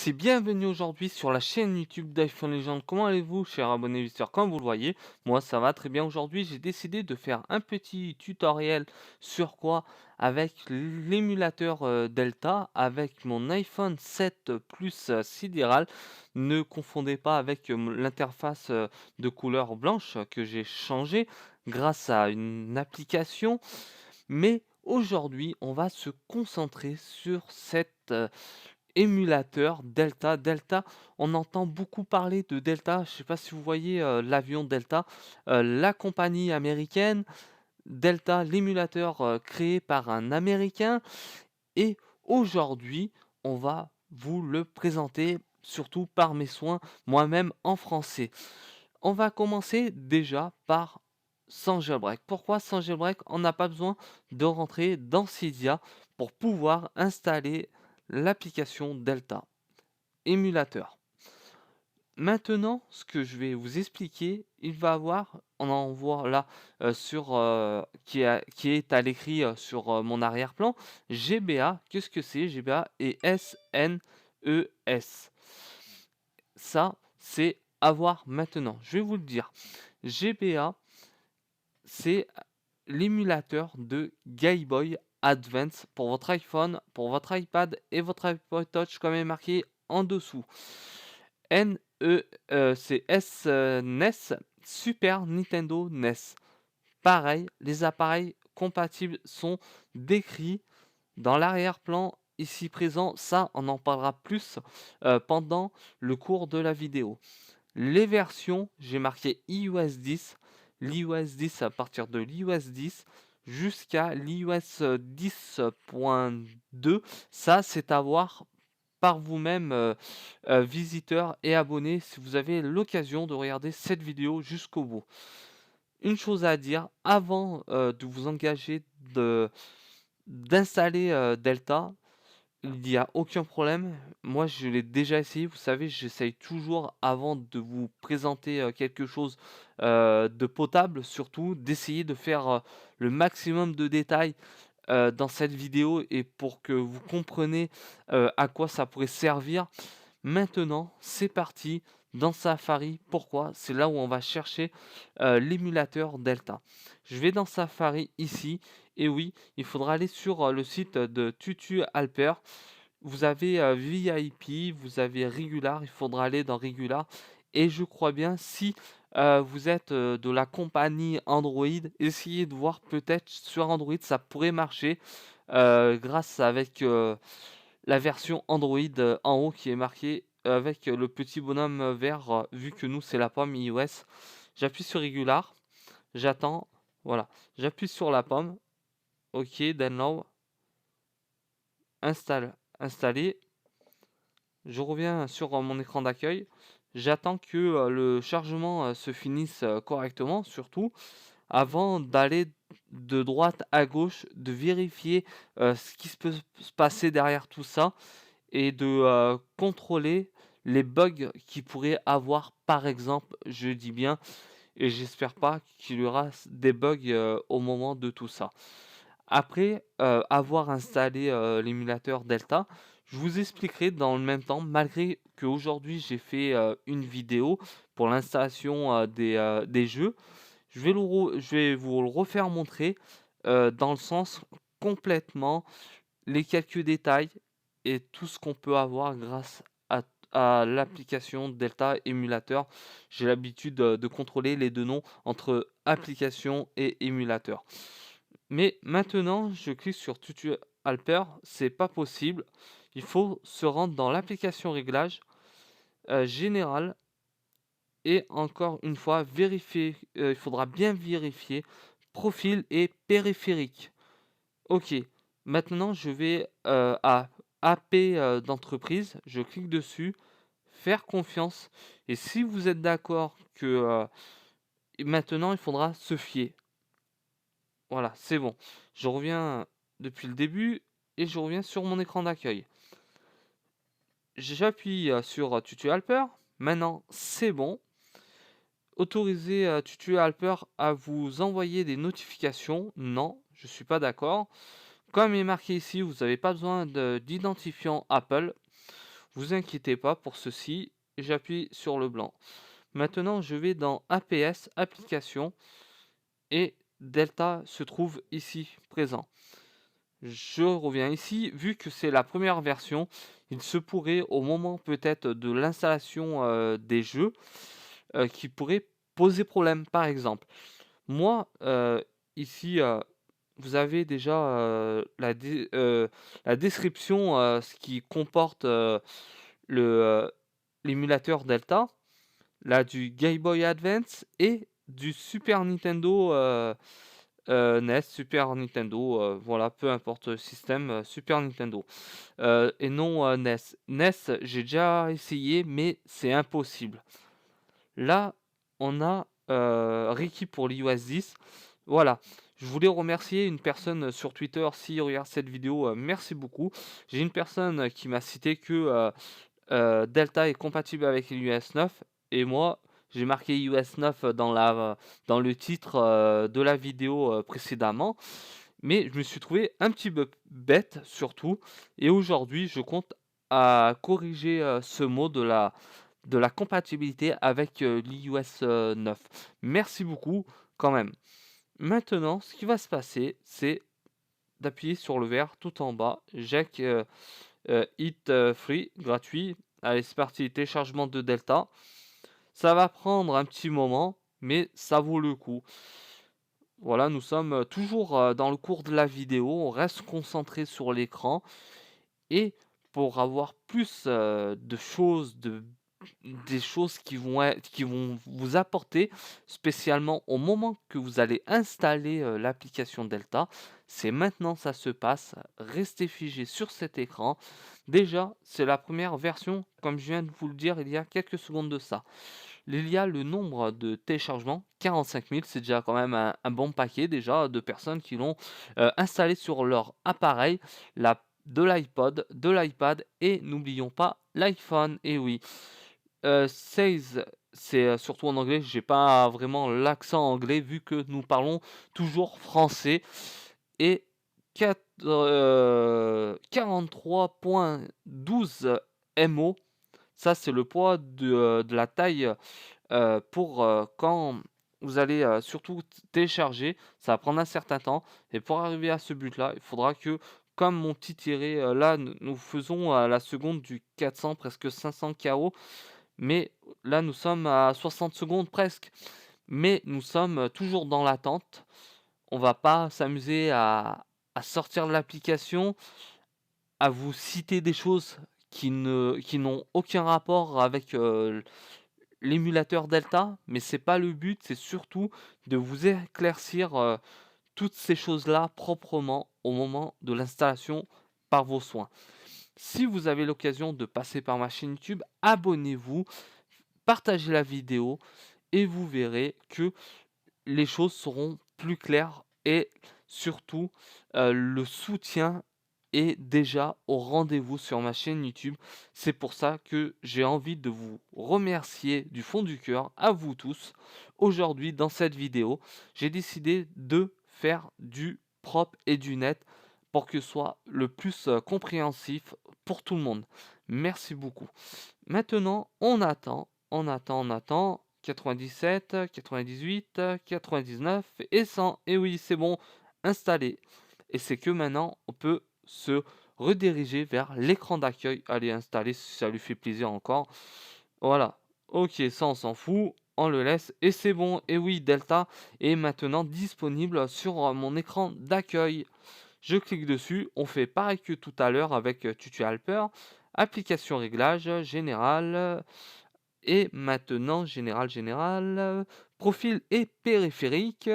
C'est bienvenue aujourd'hui sur la chaîne YouTube d'iPhone Legend. Comment allez-vous, chers abonnés visiteurs? Comme vous le voyez, moi ça va très bien. Aujourd'hui, j'ai décidé de faire un petit tutoriel sur quoi? Avec l'émulateur Delta, avec mon iPhone 7 Plus sidéral. Ne confondez pas avec l'interface de couleur blanche que j'ai changé grâce à une application. Mais aujourd'hui, on va se concentrer sur cette émulateur Delta. Delta, on entend beaucoup parler de Delta. Je ne sais pas si vous voyez l'avion Delta, la compagnie américaine. Delta, l'émulateur créé par un Américain. Et aujourd'hui, on va vous le présenter, surtout par mes soins, moi-même en français. On va commencer déjà par sans jailbreak. Pourquoi sans jailbreak? On n'a pas besoin de rentrer dans Cydia pour pouvoir installer l'application Delta émulateur. Maintenant, ce que je vais vous expliquer, il va avoir, on en voit là qui est à l'écrit sur mon arrière-plan, GBA. Qu'est-ce que c'est GBA et SNES? Ça, c'est avoir maintenant. Je vais vous le dire. GBA, c'est l'émulateur de Game Boy Advance pour votre iPhone, pour votre iPad et votre iPod Touch, comme est marqué en dessous. C'est SNES, Super Nintendo NES. Pareil, les appareils compatibles sont décrits dans l'arrière-plan ici présent. Ça, on en parlera plus pendant le cours de la vidéo. Les versions, j'ai marqué iOS 10, l'iOS 10 à partir de l'iOS 10 jusqu'à l'iOS 10.2. Ça, c'est à voir par vous-même, visiteurs et abonnés, si vous avez l'occasion de regarder cette vidéo jusqu'au bout. Une chose à dire, avant de vous engager d'installer Delta, il n'y a aucun problème. Moi, je l'ai déjà essayé. Vous savez, j'essaye toujours, avant de vous présenter quelque chose de potable, surtout, d'essayer de faire le maximum de détails dans cette vidéo et pour que vous compreniez à quoi ça pourrait servir. Maintenant, c'est parti dans Safari. Pourquoi? C'est là où on va chercher l'émulateur Delta. Je vais dans Safari ici. Et oui, il faudra aller sur le site de Tutu Alper. Vous avez VIP, vous avez Regular. Il faudra aller dans Regular. Et je crois bien, si vous êtes de la compagnie Android, essayez de voir peut-être sur Android, ça pourrait marcher grâce avec la version Android en haut qui est marquée avec le petit bonhomme vert, vu que nous c'est la pomme iOS. J'appuie sur Regular, j'attends, voilà. J'appuie sur la pomme, ok, download, installer. Je reviens sur mon écran d'accueil. J'attends que le chargement se finisse correctement, surtout avant d'aller de droite à gauche, de vérifier ce qui peut se passer derrière tout ça et de contrôler les bugs qu'il pourrait avoir, par exemple, je dis bien, et j'espère pas qu'il y aura des bugs au moment de tout ça. Après avoir installé l'émulateur Delta, je vous expliquerai dans le même temps, malgré qu'aujourd'hui j'ai fait une vidéo pour l'installation des jeux, je vais vous le refaire montrer dans le sens complètement les quelques détails et tout ce qu'on peut avoir grâce à l'application Delta émulateur. J'ai l'habitude de contrôler les deux noms entre application et émulateur. Mais maintenant, je clique sur Tutu Alper, c'est pas possible. Il faut se rendre dans l'application réglage général et encore une fois vérifier. Il faudra bien vérifier profil et périphérique. OK. Maintenant, je vais à AP d'entreprise. Je clique dessus, faire confiance. Et si vous êtes d'accord que maintenant, il faudra se fier. Voilà, c'est bon. Je reviens depuis le début et je reviens sur mon écran d'accueil. J'appuie sur Tutu Helper. Maintenant, c'est bon. Autoriser Tutu Helper à vous envoyer des notifications. Non, je ne suis pas d'accord. Comme il est marqué ici, vous n'avez pas besoin d'identifiant Apple. Vous inquiétez pas pour ceci, j'appuie sur le blanc. Maintenant, je vais dans APS, application, et Delta se trouve ici, présent. Je reviens ici, vu que c'est la première version, il se pourrait au moment peut-être de l'installation des jeux qui pourrait poser problème. Par exemple, moi ici, vous avez déjà la description, ce qui comporte le l'émulateur Delta, là du Game Boy Advance et du Super Nintendo NES, Super Nintendo, voilà, peu importe le système, Super Nintendo. Et non NES. NES, j'ai déjà essayé, mais c'est impossible. Là, on a Ricky pour l'iOS 10. Voilà. Je voulais remercier une personne sur Twitter, s'il regarde cette vidéo, merci beaucoup. J'ai une personne qui m'a cité que Delta est compatible avec l'iOS 9 et moi, j'ai marqué iOS 9 dans le titre de la vidéo précédemment, mais je me suis trouvé un petit peu bête surtout, et aujourd'hui, je compte à corriger ce mot de la compatibilité avec l'iOS 9. Merci beaucoup quand même. Maintenant, ce qui va se passer, c'est d'appuyer sur le vert tout en bas, Jack Hit Free, gratuit. Allez, c'est parti, téléchargement de Delta. Ça va prendre un petit moment, mais ça vaut le coup. Voilà, nous sommes toujours dans le cours de la vidéo, on reste concentré sur l'écran. Et pour avoir plus de choses, des choses qui vont vous apporter, spécialement au moment que vous allez installer l'application Delta, c'est maintenant ça se passe. Restez figé sur cet écran. Déjà, c'est la première version, comme je viens de vous le dire il y a quelques secondes de ça. Il y a le nombre de téléchargements, 45 000, c'est déjà quand même un bon paquet déjà de personnes qui l'ont installé sur leur appareil, de l'iPod, de l'iPad et n'oublions pas l'iPhone. Et oui, 16, c'est surtout en anglais, j'ai pas vraiment l'accent anglais vu que nous parlons toujours français. Et 43,12 MO, ça c'est le poids de la taille pour quand vous allez surtout télécharger, ça va prendre un certain temps. Et pour arriver à ce but-là, il faudra que, comme mon petit tiré, là, nous faisons à la seconde du 400, presque 500 KO. Mais là, nous sommes à 60 secondes presque. Mais nous sommes toujours dans l'attente. On va pas s'amuser à sortir de l'application, à vous citer des choses qui n'ont aucun rapport avec l'émulateur Delta, mais c'est pas le but, c'est surtout de vous éclaircir toutes ces choses-là proprement au moment de l'installation par vos soins. Si vous avez l'occasion de passer par ma chaîne YouTube, abonnez-vous, partagez la vidéo et vous verrez que les choses seront plus claires et surtout le soutien est déjà au rendez-vous sur ma chaîne YouTube. C'est pour ça que j'ai envie de vous remercier du fond du cœur, à vous tous. Aujourd'hui, dans cette vidéo, j'ai décidé de faire du propre et du net pour que ce soit le plus compréhensif pour tout le monde. Merci beaucoup. Maintenant, on attend. 97, 98, 99 et 100. Et oui, c'est bon, installé. Et c'est que maintenant, on peut se rediriger vers l'écran d'accueil. Allez, installer si ça lui fait plaisir encore. Voilà. Ok, ça, on s'en fout. On le laisse. Et c'est bon. Et oui, Delta est maintenant disponible sur mon écran d'accueil. Je clique dessus. On fait pareil que tout à l'heure avec Tutu Helper. Application réglage, général. Et maintenant, général, profil et périphérique.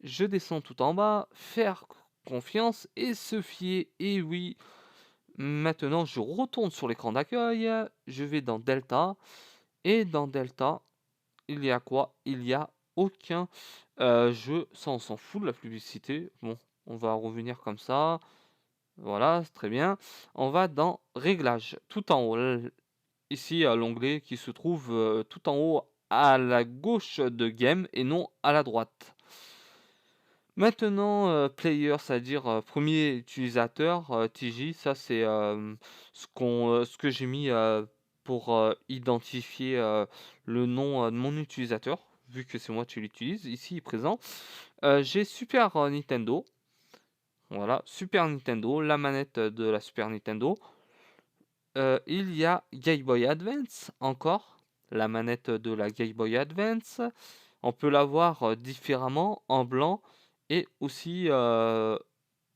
Je descends tout en bas, faire confiance et se fier. Et oui, maintenant je retourne sur l'écran d'accueil. Je vais dans Delta. Et dans Delta, il y a quoi? Il y a aucun jeu. Ça, on s'en fout de la publicité. Bon, on va revenir comme ça. Voilà, c'est très bien. On va dans Réglages, tout en haut. Ici, à l'onglet qui se trouve tout en haut à la gauche de Game et non à la droite. Maintenant, player, c'est-à-dire, 1er utilisateur, TJ, ça c'est, ce que j'ai mis, pour, identifier, le nom, de mon utilisateur, vu que c'est moi qui l'utilise, ici présent. J'ai Super, Nintendo, voilà, Super Nintendo, la manette, de la Super Nintendo. Il y a Game Boy Advance encore, la manette de la Game Boy Advance. On peut la voir, différemment, en blanc et aussi, on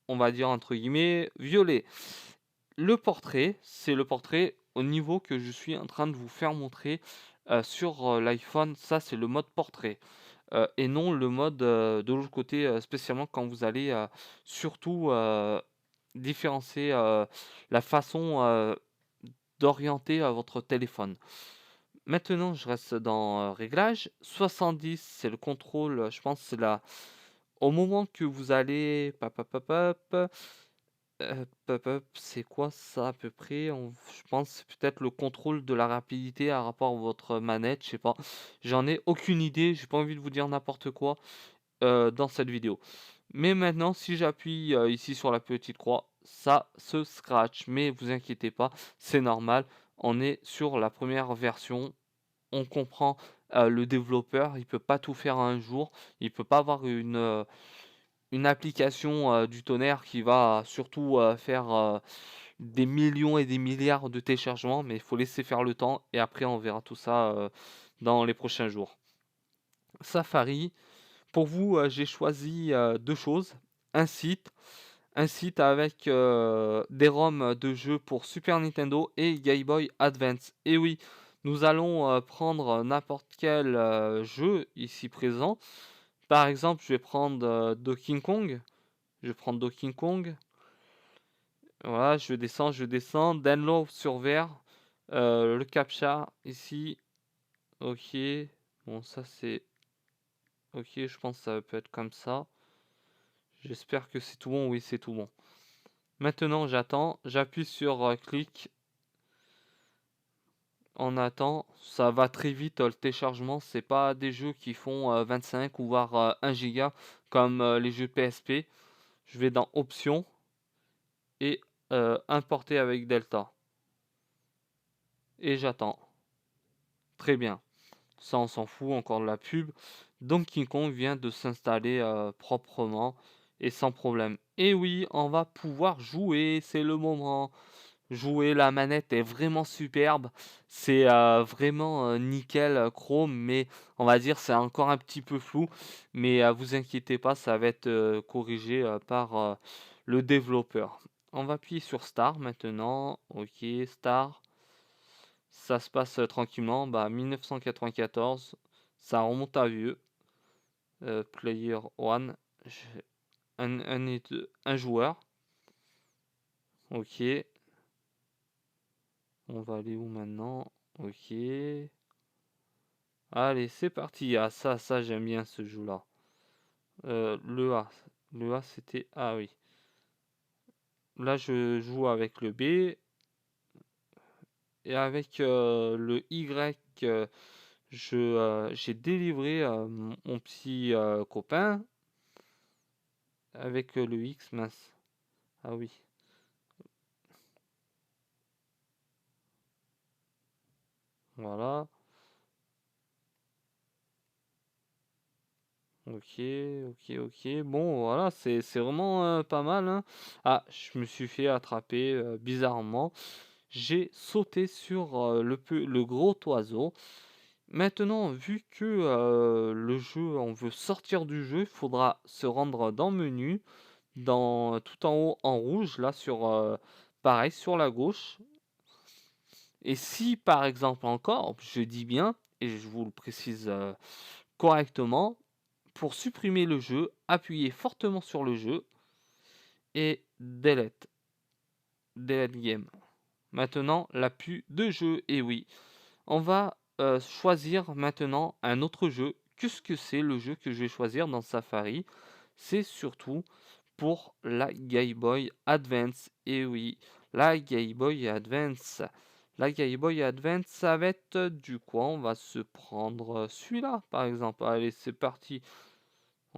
va dire entre guillemets «violet». Le portrait, c'est le portrait au niveau que je suis en train de vous faire montrer, sur, l'iPhone. Ça, c'est le mode portrait, et non le mode, de l'autre côté, spécialement quand vous allez, surtout, différencier, la façon, d'orienter, votre téléphone. Maintenant, je reste dans, réglages. 70, c'est le contrôle, je pense c'est la au moment que vous allez c'est quoi ça à peu près? Je pense c'est peut-être le contrôle de la rapidité à rapport à votre manette, je sais pas. J'en ai aucune idée, j'ai pas envie de vous dire n'importe quoi, dans cette vidéo. Mais maintenant, si j'appuie, ici sur la petite croix, ça se scratch. Mais vous inquiétez pas, c'est normal. On est sur la première version. On comprend, le développeur, il peut pas tout faire en un jour. Il peut pas avoir une application, du tonnerre qui va surtout, faire, des millions et des milliards de téléchargements, mais il faut laisser faire le temps et après on verra tout ça, dans les prochains jours. Safari, pour vous, j'ai choisi, 2 choses. Un site, un site avec, des ROM de jeux pour Super Nintendo et Game Boy Advance. Et oui, nous allons, prendre n'importe quel, jeu ici présent. Par exemple, je vais prendre, Donkey Kong. Je vais prendre Donkey Kong. Voilà, je descends. Download sur vert. Le captcha ici. OK. Bon, ça c'est OK, je pense que ça peut être comme ça. J'espère que c'est tout bon. Oui, c'est tout bon. Maintenant, j'attends. J'appuie sur clic. On attend. Ça va très vite le téléchargement. C'est pas des jeux qui font 25 ou voire 1 giga comme les jeux PSP. Je vais dans Options et importer avec Delta. Et j'attends. Très bien. Ça, on s'en fout, encore de la pub. Donkey Kong vient de s'installer proprement et sans problème. Et oui, on va pouvoir jouer, c'est le moment. Jouer, la manette est vraiment superbe. C'est vraiment nickel, chrome, mais on va dire c'est encore un petit peu flou. Mais vous inquiétez pas, ça va être corrigé par le développeur. On va appuyer sur Start maintenant. Ok, Start. Ça se passe tranquillement. Bah, 1994, ça remonte à vieux. Player one, un joueur. Ok, on va aller où maintenant? Ok. Allez, c'est parti. Ah, ça, j'aime bien ce jeu-là. Le A. Le A, c'était. Ah oui. Là, je joue avec le B. Et avec le Y, j'ai délivré mon petit copain. Avec le X, mince. Ah oui. Voilà. Ok, ok, ok. Bon, voilà, c'est vraiment pas mal, hein. Ah, je me suis fait attraper bizarrement. J'ai sauté sur le gros oiseau. Maintenant, vu que le jeu, on veut sortir du jeu, il faudra se rendre dans menu, dans tout en haut en rouge, là sur pareil sur la gauche. Et si par exemple encore, je dis bien, et je vous le précise correctement, pour supprimer le jeu, appuyez fortement sur le jeu et delete. Delete game. Maintenant, la pu de jeu. Et oui, on va choisir maintenant un autre jeu. Qu'est-ce que c'est le jeu que je vais choisir dans Safari? C'est surtout pour la Game Boy Advance. Et oui, la Game Boy Advance. La Game Boy Advance, ça va être du quoi? On va se prendre celui-là, par exemple. Allez, c'est parti.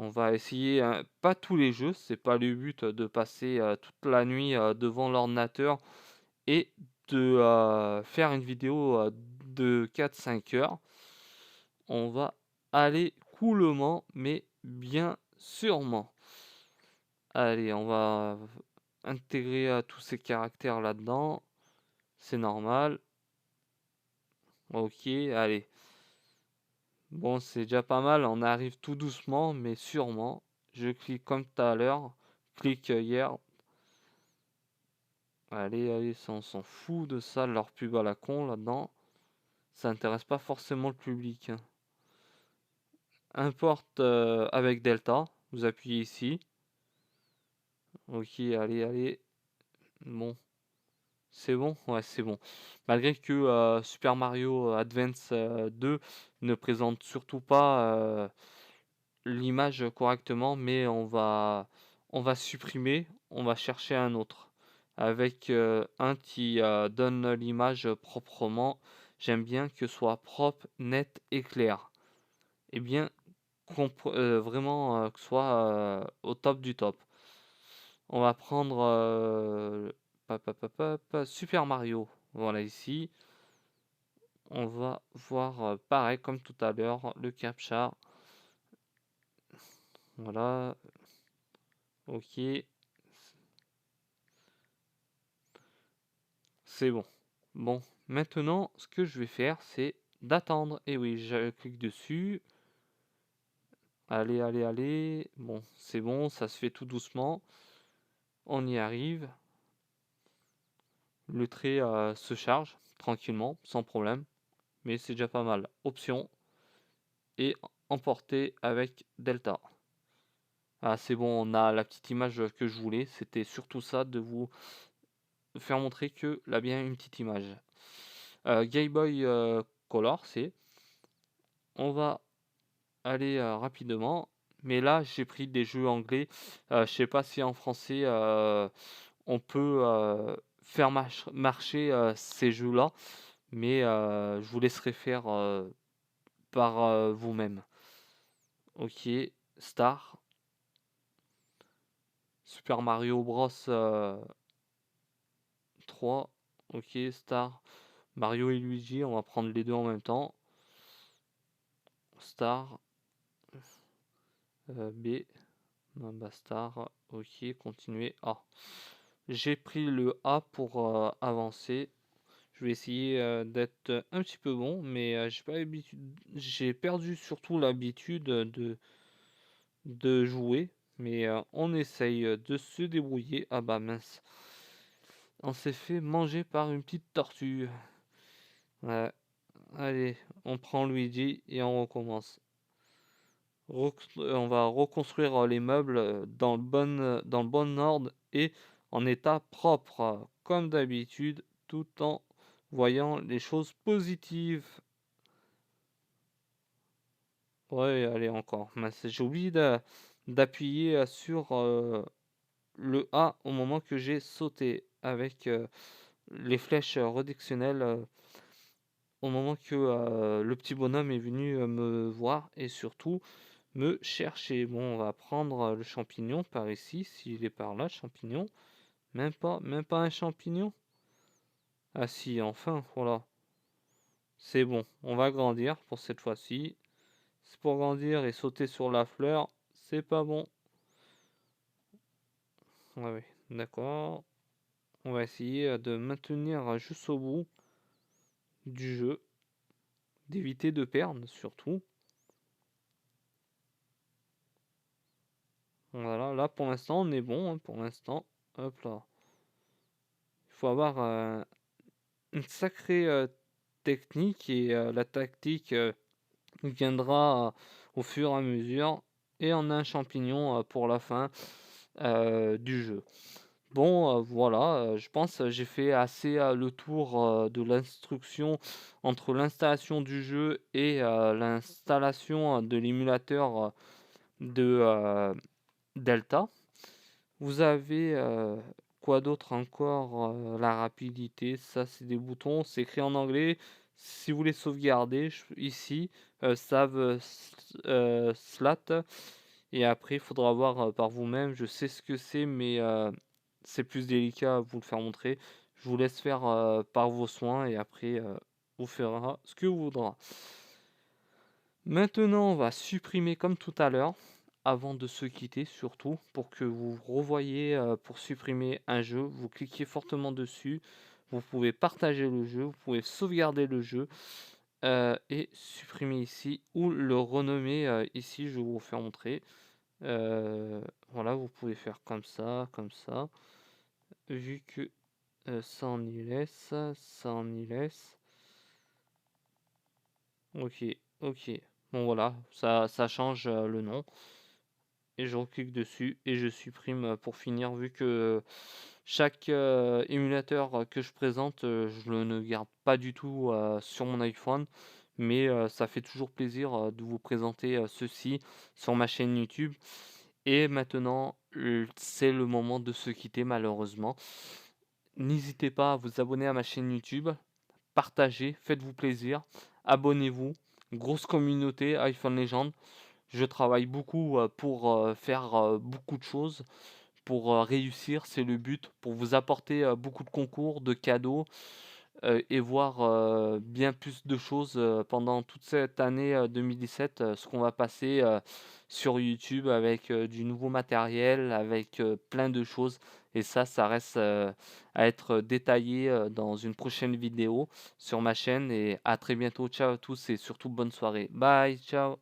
On va essayer, pas tous les jeux, c'est pas le but de passer toute la nuit devant l'ordinateur et de faire une vidéo de 4-5 heures. On va aller coolement, mais bien sûrement. Allez, on va intégrer tous ces caractères là-dedans. C'est normal. Ok, allez. Bon, c'est déjà pas mal. On arrive tout doucement, mais sûrement. Je clique comme tout à l'heure. Clique hier. Allez, allez, ça, on s'en fout de ça, leur pub à la con là-dedans. Ça intéresse pas forcément le public. Importe avec Delta. Vous appuyez ici. Ok, allez, allez. Bon. C'est bon? Ouais, c'est bon. Malgré que Super Mario Advance 2 ne présente surtout pas l'image correctement, mais on va supprimer, on va chercher un autre. Avec un qui donne l'image proprement. J'aime bien que ce soit propre, net et clair. Et bien, vraiment que ce soit au top du top. On va prendre Super Mario. Voilà ici. On va voir pareil comme tout à l'heure le captcha. Voilà. Ok. C'est bon. Bon. Maintenant, ce que je vais faire, c'est d'attendre. Et oui, je clique dessus. Allez, allez, allez. Bon, c'est bon, ça se fait tout doucement. On y arrive. Le trait se charge tranquillement, sans problème. Mais c'est déjà pas mal. Option et emporter avec Delta. Ah, c'est bon, on a la petite image que je voulais. C'était surtout ça, de vous faire montrer que là bien une petite image. Game Boy Color, c'est. On va aller rapidement. Mais là, j'ai pris des jeux anglais. Je sais pas si en français on peut faire marcher ces jeux-là. Mais je vous laisserai faire par vous-même. Ok, Star. Super Mario Bros 3. Ok, Star. Mario et Luigi, on va prendre les deux en même temps. Star. B. Non, bah, Star. Ok, continuer. A. J'ai pris le A pour avancer. Je vais essayer d'être un petit peu bon, mais j'ai pas l'habitude. J'ai perdu surtout l'habitude de jouer. Mais on essaye de se débrouiller. Ah bah mince. On s'est fait manger par une petite tortue. Ouais. Allez, on prend Luigi et on recommence. On va reconstruire les meubles dans le bon ordre et en état propre, comme d'habitude, tout en voyant les choses positives. Ouais, allez, encore. Mince, j'ai oublié d'appuyer sur le A au moment que j'ai sauté avec les flèches rédactionnelles au moment que le petit bonhomme est venu me voir et surtout me chercher. Bon, on va prendre le champignon par ici, s'il est par là, champignon. Même pas un champignon. Ah si, enfin, voilà. C'est bon, on va grandir pour cette fois-ci. C'est pour grandir et sauter sur la fleur, c'est pas bon. Ouais, ouais, d'accord. On va essayer de maintenir juste au bout du jeu, d'éviter de perdre surtout. Voilà, là pour l'instant on est bon, hein, pour l'instant. Hop là. Il faut avoir une sacrée technique et la tactique viendra au fur et à mesure. Et on a un champignon pour la fin du jeu. Bon, voilà, je pense que j'ai fait assez le tour de l'instruction entre l'installation du jeu et l'installation de l'émulateur de Delta. Vous avez quoi d'autre encore? La rapidité, ça c'est des boutons, c'est écrit en anglais. Si vous voulez sauvegarder, ici, save slat, et après il faudra voir, par vous-même. Je sais ce que c'est, mais c'est plus délicat à vous le faire montrer. Je vous laisse faire, par vos soins et après, vous fera ce que vous voudra. Maintenant, on va supprimer comme tout à l'heure, avant de se quitter surtout, pour que vous revoyiez, pour supprimer un jeu, vous cliquez fortement dessus, vous pouvez partager le jeu, vous pouvez sauvegarder le jeu, et supprimer ici ou le renommer, ici, je vais vous faire montrer. Voilà, vous pouvez faire comme ça, vu que, ça on y laisse, ça on y laisse. OK, OK. Bon voilà, ça change, le nom. Et je reclique dessus et je supprime, pour finir, vu que chaque, émulateur, que je présente, je le ne garde pas du tout, sur mon iPhone, mais ça fait toujours plaisir, de vous présenter, ceci sur ma chaîne YouTube. Et maintenant, c'est le moment de se quitter malheureusement. N'hésitez pas à vous abonner à ma chaîne YouTube, partagez, faites-vous plaisir, abonnez-vous. Grosse communauté iPhone Legend. Je travaille beaucoup, pour, faire, beaucoup de choses, pour, réussir, c'est le but, pour vous apporter, beaucoup de concours, de cadeaux, et voir, bien plus de choses, pendant toute cette année, 2017, ce qu'on va passer, sur YouTube avec, du nouveau matériel, avec, plein de choses, et ça reste, à être détaillé, dans une prochaine vidéo sur ma chaîne, et à très bientôt. Ciao à tous et surtout bonne soirée. Bye, ciao.